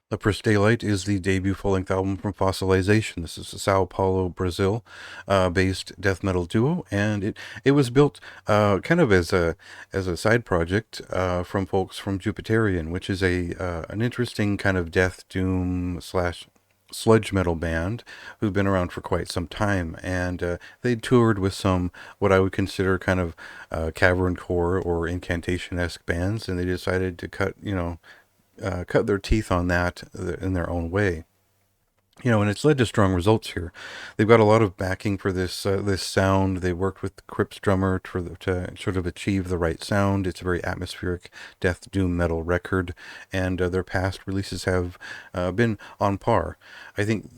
Leprous Daylight is the debut full-length album from Fossilization. This is a Sao Paulo, Brazil, based death metal duo, and it was built kind of as a side project from folks from Jupiterian, which is a an interesting kind of death doom slash sludge metal band who've been around for quite some time, and they toured with some what I would consider kind of cavern core or incantation-esque bands, and they decided to cut their teeth on that in their own way. And it's led to strong results here. They've got a lot of backing for this sound. They worked with the Crips drummer to sort of achieve the right sound. It's a very atmospheric death doom metal record, and their past releases have been on par. I think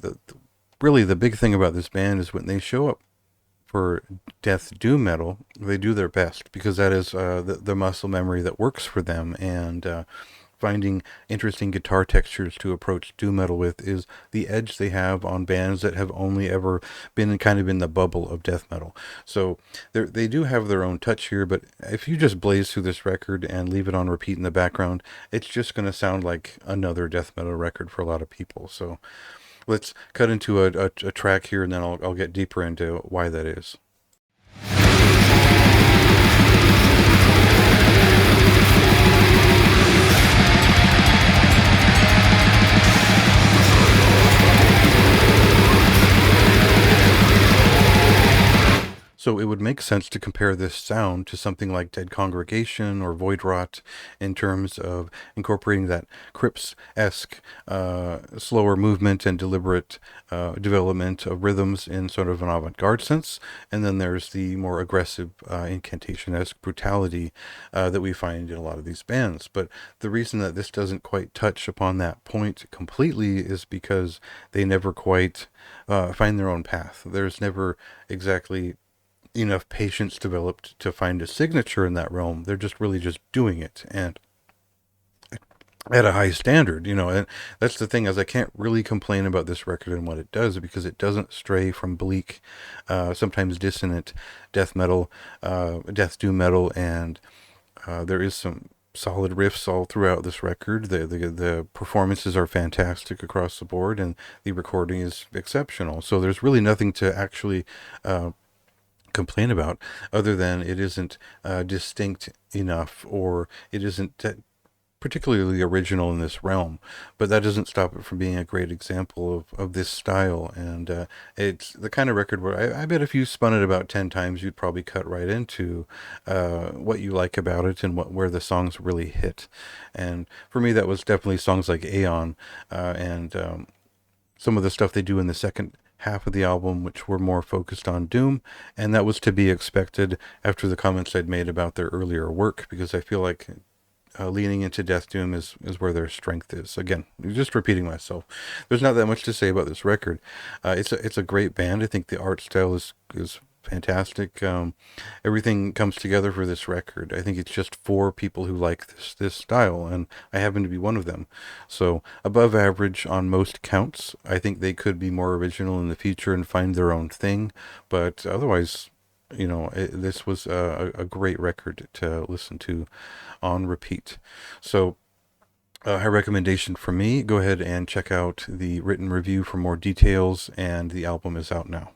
really the big thing about this band is when they show up for death doom metal, they do their best because that is the muscle memory that works for them, and finding interesting guitar textures to approach doom metal with is the edge they have on bands that have only ever been kind of in the bubble of death metal. So they do have their own touch here, but if you just blaze through this record and leave it on repeat in the background, it's just going to sound like another death metal record for a lot of people. So let's cut into a track here, and then I'll get deeper into why that is. So it would make sense to compare this sound to something like Dead Congregation or Void Rot in terms of incorporating that Crips-esque slower movement and deliberate development of rhythms in sort of an avant-garde sense. And then there's the more aggressive incantation-esque brutality that we find in a lot of these bands. But the reason that this doesn't quite touch upon that point completely is because they never quite find their own path. There's never exactly enough patience developed to find a signature in that realm. They're just really just doing it, and at a high standard, and that's the thing, is I can't really complain about this record and what it does, because it doesn't stray from bleak, sometimes dissonant death metal, death doom metal, and there is some solid riffs all throughout this record. The performances are fantastic across the board, and the recording is exceptional. So there's really nothing to actually complain about, other than it isn't distinct enough, or it isn't particularly original in this realm. But that doesn't stop it from being a great example of this style, and it's the kind of record where I bet if you spun it about 10 times, you'd probably cut right into what you like about it and where the songs really hit. And for me, that was definitely songs like Aeon, and some of the stuff they do in the second half of the album, which were more focused on doom, and that was to be expected after the comments I'd made about their earlier work, because I feel like leaning into death doom is where their strength is. Again, just repeating myself. There's not that much to say about this record. It's a great band. I think the art style is fantastic. Everything comes together for this record. I think it's just for people who like this style, and I happen to be one of them. So above average on most counts. I think they could be more original in the future and find their own thing, but otherwise, this was a great record to listen to on repeat. So a recommendation from me, go ahead and check out the written review for more details, and the album is out now.